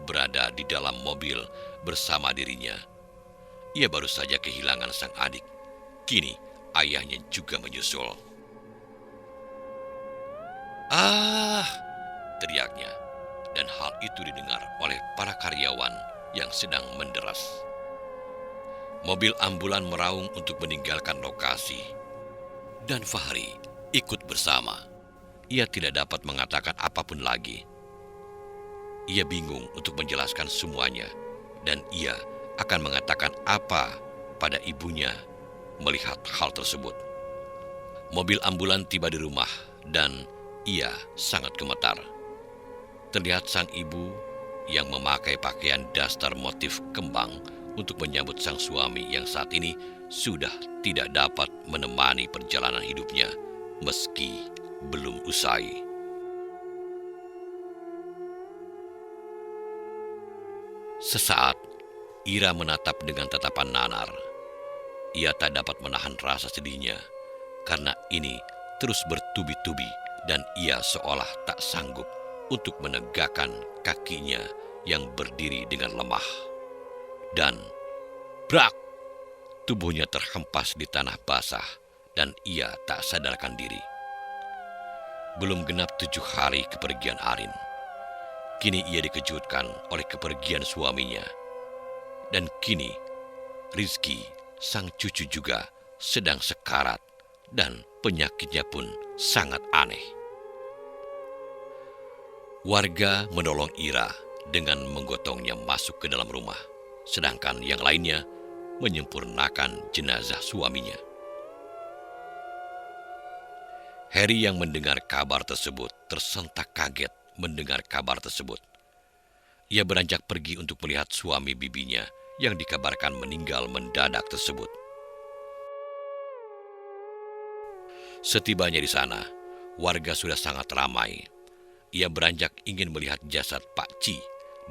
berada di dalam mobil bersama dirinya. Ia baru saja kehilangan sang adik. Kini ayahnya juga menyusul. "Ah!" teriaknya, dan hal itu didengar oleh para karyawan yang sedang menderas. Mobil ambulan meraung untuk meninggalkan lokasi, dan Fahri ikut bersama. Ia tidak dapat mengatakan apapun lagi. Ia bingung untuk menjelaskan semuanya, dan ia akan mengatakan apa pada ibunya melihat hal tersebut. Mobil ambulan tiba di rumah, dan ia sangat gemetar. Terlihat sang ibu yang memakai pakaian daster motif kembang untuk menyambut sang suami yang saat ini sudah tidak dapat menemani perjalanan hidupnya meski belum usai. Sesaat, Ira menatap dengan tatapan nanar. Ia tak dapat menahan rasa sedihnya karena ini terus bertubi-tubi dan ia seolah tak sanggup untuk menegakkan kakinya yang berdiri dengan lemah. Dan brak! Tubuhnya terhempas di tanah basah dan ia tak sadarkan diri. Belum genap 7 hari kepergian Arin. Kini ia dikejutkan oleh kepergian suaminya. Dan kini Rizky, sang cucu juga sedang sekarat dan penyakitnya pun sangat aneh. Warga menolong Ira dengan menggotongnya masuk ke dalam rumah, sedangkan yang lainnya menyempurnakan jenazah suaminya. Harry yang mendengar kabar tersebut tersentak kaget mendengar kabar tersebut. Ia beranjak pergi untuk melihat suami bibinya yang dikabarkan meninggal mendadak tersebut. Setibanya di sana, warga sudah sangat ramai. Ia beranjak ingin melihat jasad Pak Ci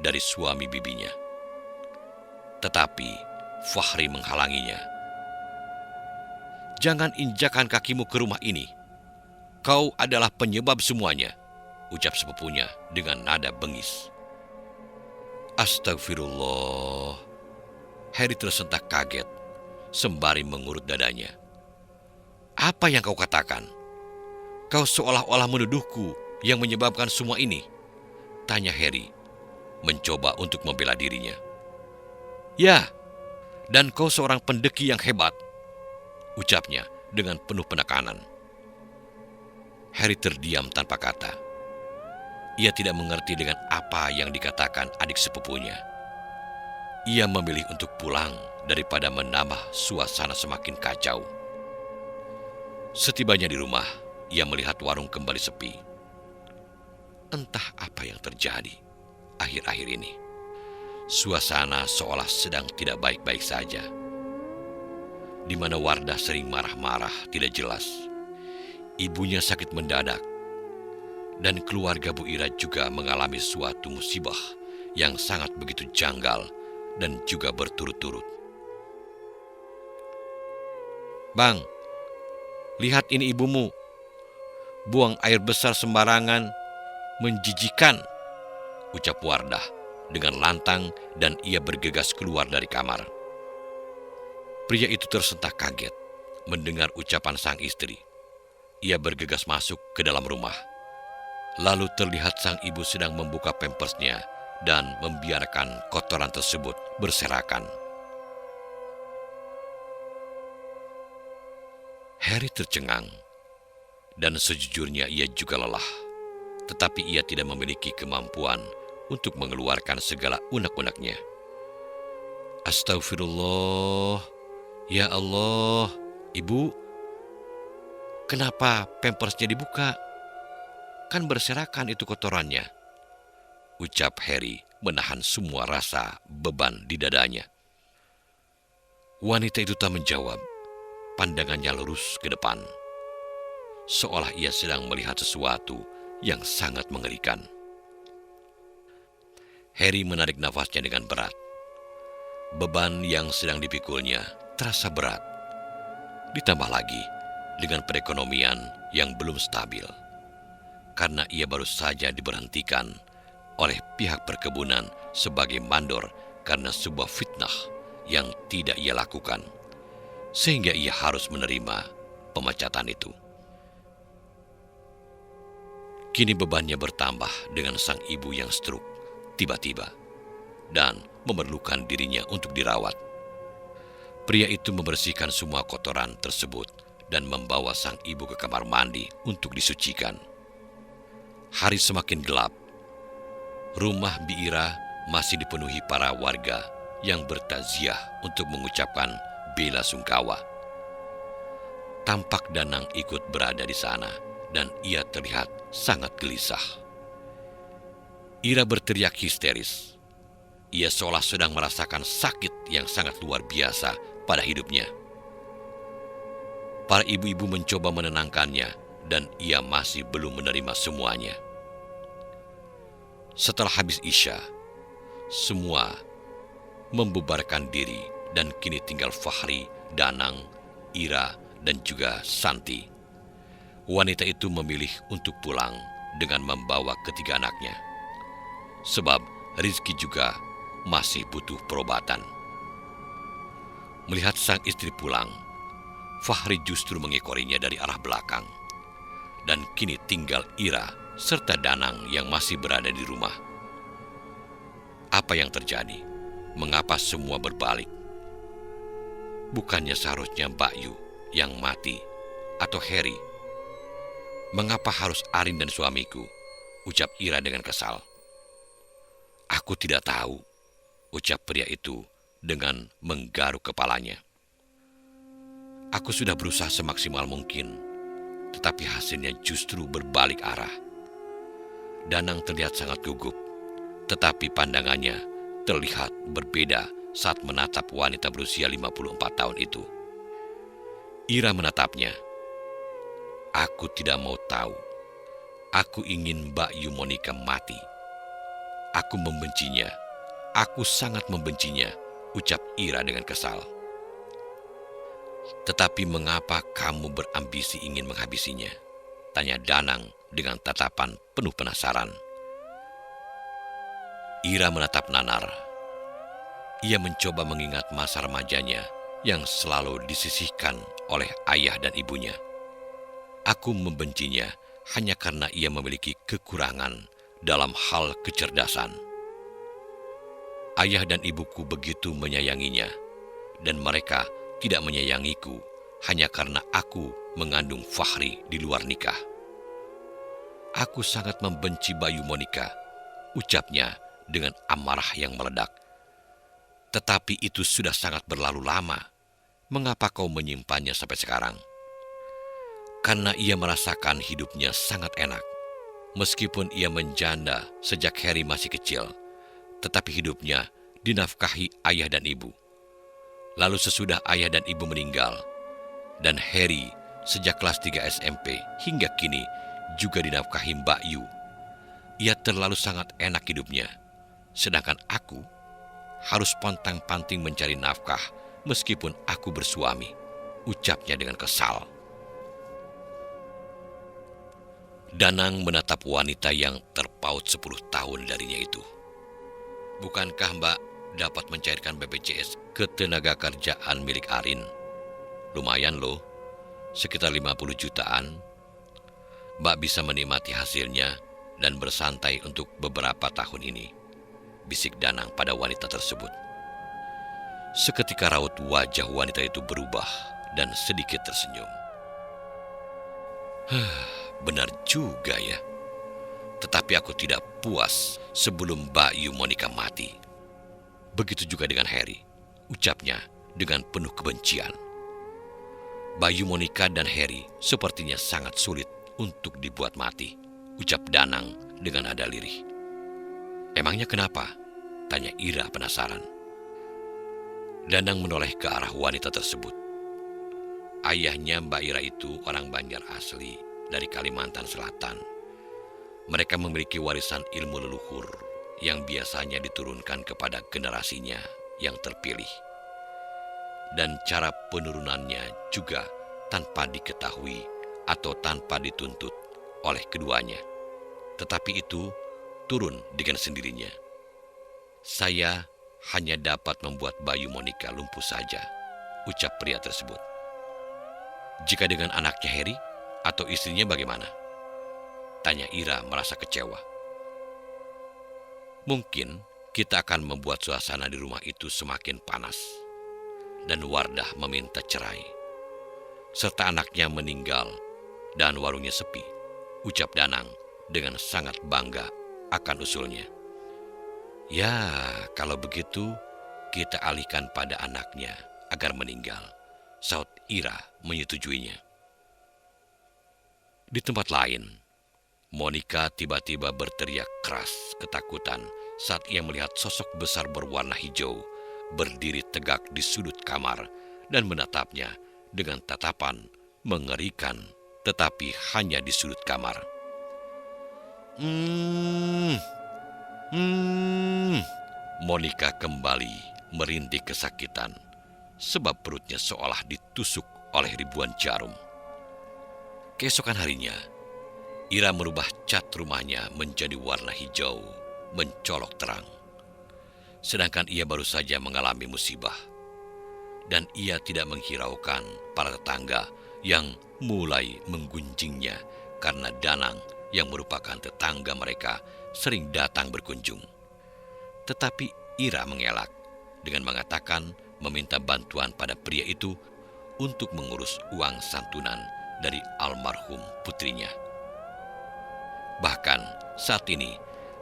dari suami bibinya. Tetapi Fahri menghalanginya. "Jangan injakkan kakimu ke rumah ini. Kau adalah penyebab semuanya," ucap sepupunya dengan nada bengis. "Astagfirullah." Harry tersentak kaget, sembari mengurut dadanya. "Apa yang kau katakan? Kau seolah-olah menuduhku yang menyebabkan semua ini?" tanya Harry, mencoba untuk membela dirinya. "Ya, dan kau seorang pendekar yang hebat," ucapnya dengan penuh penekanan. Harry terdiam tanpa kata. Ia tidak mengerti dengan apa yang dikatakan adik sepupunya. Ia memilih untuk pulang daripada menambah suasana semakin kacau. Setibanya di rumah, ia melihat warung kembali sepi. Entah apa yang terjadi akhir-akhir ini. Suasana seolah sedang tidak baik-baik saja. di mana Wardah sering marah-marah tidak jelas. Ibunya sakit mendadak, dan keluarga Bu Ira juga mengalami suatu musibah yang sangat begitu janggal dan juga berturut-turut. "Bang, lihat ini ibumu, buang air besar sembarangan, menjijikan," ucap Wardah dengan lantang, dan ia bergegas keluar dari kamar. Pria itu tersentak kaget mendengar ucapan sang istri. Ia bergegas masuk ke dalam rumah. Lalu terlihat sang ibu sedang membuka pampersnya dan membiarkan kotoran tersebut berserakan. Harry tercengang, dan sejujurnya ia juga lelah. Tetapi ia tidak memiliki kemampuan untuk mengeluarkan segala unek-uneknya. "Astagfirullah, ya Allah, Ibu, kenapa pampersnya dibuka? Kan berserakan itu kotorannya," ucap Harry menahan semua rasa beban di dadanya. Wanita itu tak menjawab. Pandangannya lurus ke depan, seolah ia sedang melihat sesuatu yang sangat mengerikan. Harry menarik nafasnya dengan berat. Beban yang sedang dipikulnya terasa berat. Ditambah lagi dengan perekonomian yang belum stabil, karena ia baru saja diberhentikan oleh pihak perkebunan sebagai mandor karena sebuah fitnah yang tidak ia lakukan, sehingga ia harus menerima pemecatan itu. Kini bebannya bertambah dengan sang ibu yang stroke tiba-tiba dan memerlukan dirinya untuk dirawat. Pria itu membersihkan semua kotoran tersebut dan membawa sang ibu ke kamar mandi untuk disucikan. Hari semakin gelap. Rumah Biira masih dipenuhi para warga yang bertaziah untuk mengucapkan bela sungkawa. Tampak Danang ikut berada di sana dan ia terlihat sangat gelisah. Ira berteriak histeris. Ia seolah sedang merasakan sakit yang sangat luar biasa pada hidupnya. Para ibu-ibu mencoba menenangkannya dan ia masih belum menerima semuanya. Setelah habis Isya, semua membubarkan diri dan kini tinggal Fahri, Danang, Ira, dan juga Santi. Wanita itu memilih untuk pulang dengan membawa ketiga anaknya, sebab Rizky juga masih butuh perobatan. Melihat sang istri pulang, Fahri justru mengekorinya dari arah belakang. Dan kini tinggal Ira serta Danang yang masih berada di rumah. Apa yang terjadi? Mengapa semua berbalik? Bukannya seharusnya Mbak Yu yang mati atau Harry? Mengapa harus Arin dan suamiku? Ucap Ira dengan kesal. "Aku tidak tahu," ucap pria itu dengan menggaruk kepalanya. "Aku sudah berusaha semaksimal mungkin, tetapi hasilnya justru berbalik arah." Danang terlihat sangat gugup, tetapi pandangannya terlihat berbeda saat menatap wanita berusia 54 tahun itu. Ira menatapnya. "Aku tidak mau tahu. Aku ingin Mbak Yu Monika mati. Aku membencinya. Aku sangat membencinya," ucap Ira dengan kesal. "Tetapi mengapa kamu berambisi ingin menghabisinya?" tanya Danang dengan tatapan penuh penasaran. Ira menatap nanar. Ia mencoba mengingat masa remajanya yang selalu disisihkan oleh ayah dan ibunya. "Aku membencinya hanya karena ia memiliki kekurangan dalam hal kecerdasan. Ayah dan ibuku begitu menyayanginya, dan mereka tidak menyayangiku hanya karena aku mengandung Fahri di luar nikah. Aku sangat membenci Bayu Monika," ucapnya dengan amarah yang meledak. "Tetapi itu sudah sangat berlalu lama. Mengapa kau menyimpannya sampai sekarang?" Karena ia merasakan hidupnya sangat enak. Meskipun ia menjanda sejak Harry masih kecil, tetapi hidupnya dinafkahi ayah dan ibu. Lalu sesudah ayah dan ibu meninggal, dan Harry sejak kelas 3 SMP hingga kini juga dinafkahi Mbak Yu. Ia terlalu sangat enak hidupnya, sedangkan aku harus pontang-panting mencari nafkah meskipun aku bersuami, ucapnya dengan kesal. Danang menatap wanita yang terpaut 10 tahun darinya itu. Bukankah Mbak dapat mencairkan BPJS ketenagakerjaan milik Arin? Lumayan loh, sekitar 50 jutaan. Mbak bisa menikmati hasilnya dan bersantai untuk beberapa tahun ini, bisik Danang pada wanita tersebut. Seketika raut wajah wanita itu berubah dan sedikit tersenyum. Benar juga ya. Tetapi aku tidak puas sebelum Mbak Yu Monica mati. Begitu juga dengan Harry, ucapnya dengan penuh kebencian. Bayu Monica dan Harry sepertinya sangat sulit untuk dibuat mati, ucap Danang dengan nada lirih. Emangnya kenapa? Tanya Ira penasaran. Danang menoleh ke arah wanita tersebut. Ayahnya Mbak Ira itu orang Banjar asli dari Kalimantan Selatan. Mereka memiliki warisan ilmu leluhur yang biasanya diturunkan kepada generasinya yang terpilih. Dan cara penurunannya juga tanpa diketahui atau tanpa dituntut oleh keduanya. Tetapi itu turun dengan sendirinya. Saya hanya dapat membuat Bayu Monica lumpuh saja, ucap pria tersebut. Jika dengan anaknya Harry atau istrinya bagaimana? Tanya Ira merasa kecewa. Mungkin kita akan membuat suasana di rumah itu semakin panas. Dan Wardah meminta cerai. Serta anaknya meninggal dan warungnya sepi, ucap Danang dengan sangat bangga akan usulnya. Ya, kalau begitu kita alihkan pada anaknya agar meninggal, saut Ira menyetujuinya. Di tempat lain, Monica tiba-tiba berteriak keras ketakutan saat ia melihat sosok besar berwarna hijau berdiri tegak di sudut kamar dan menatapnya dengan tatapan mengerikan, tetapi hanya di sudut kamar. Monica kembali merintih kesakitan sebab perutnya seolah ditusuk oleh ribuan jarum. Keesokan harinya, Ira merubah cat rumahnya menjadi warna hijau, mencolok terang. Sedangkan ia baru saja mengalami musibah. Dan ia tidak menghiraukan para tetangga yang mulai menggunjingnya karena Danang yang merupakan tetangga mereka sering datang berkunjung. Tetapi Ira mengelak dengan mengatakan meminta bantuan pada pria itu untuk mengurus uang santunan dari almarhum putrinya. Bahkan saat ini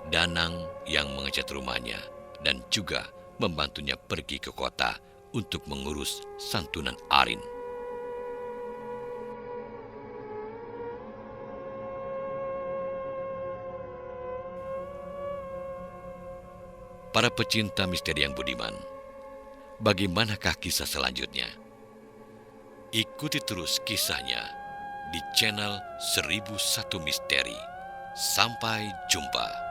Danang yang mengecat rumahnya dan juga membantunya pergi ke kota untuk mengurus santunan Arin. Para pecinta misteri yang budiman, bagaimanakah kisah selanjutnya? Ikuti terus kisahnya di channel 1001 Misteri. Sampai jumpa.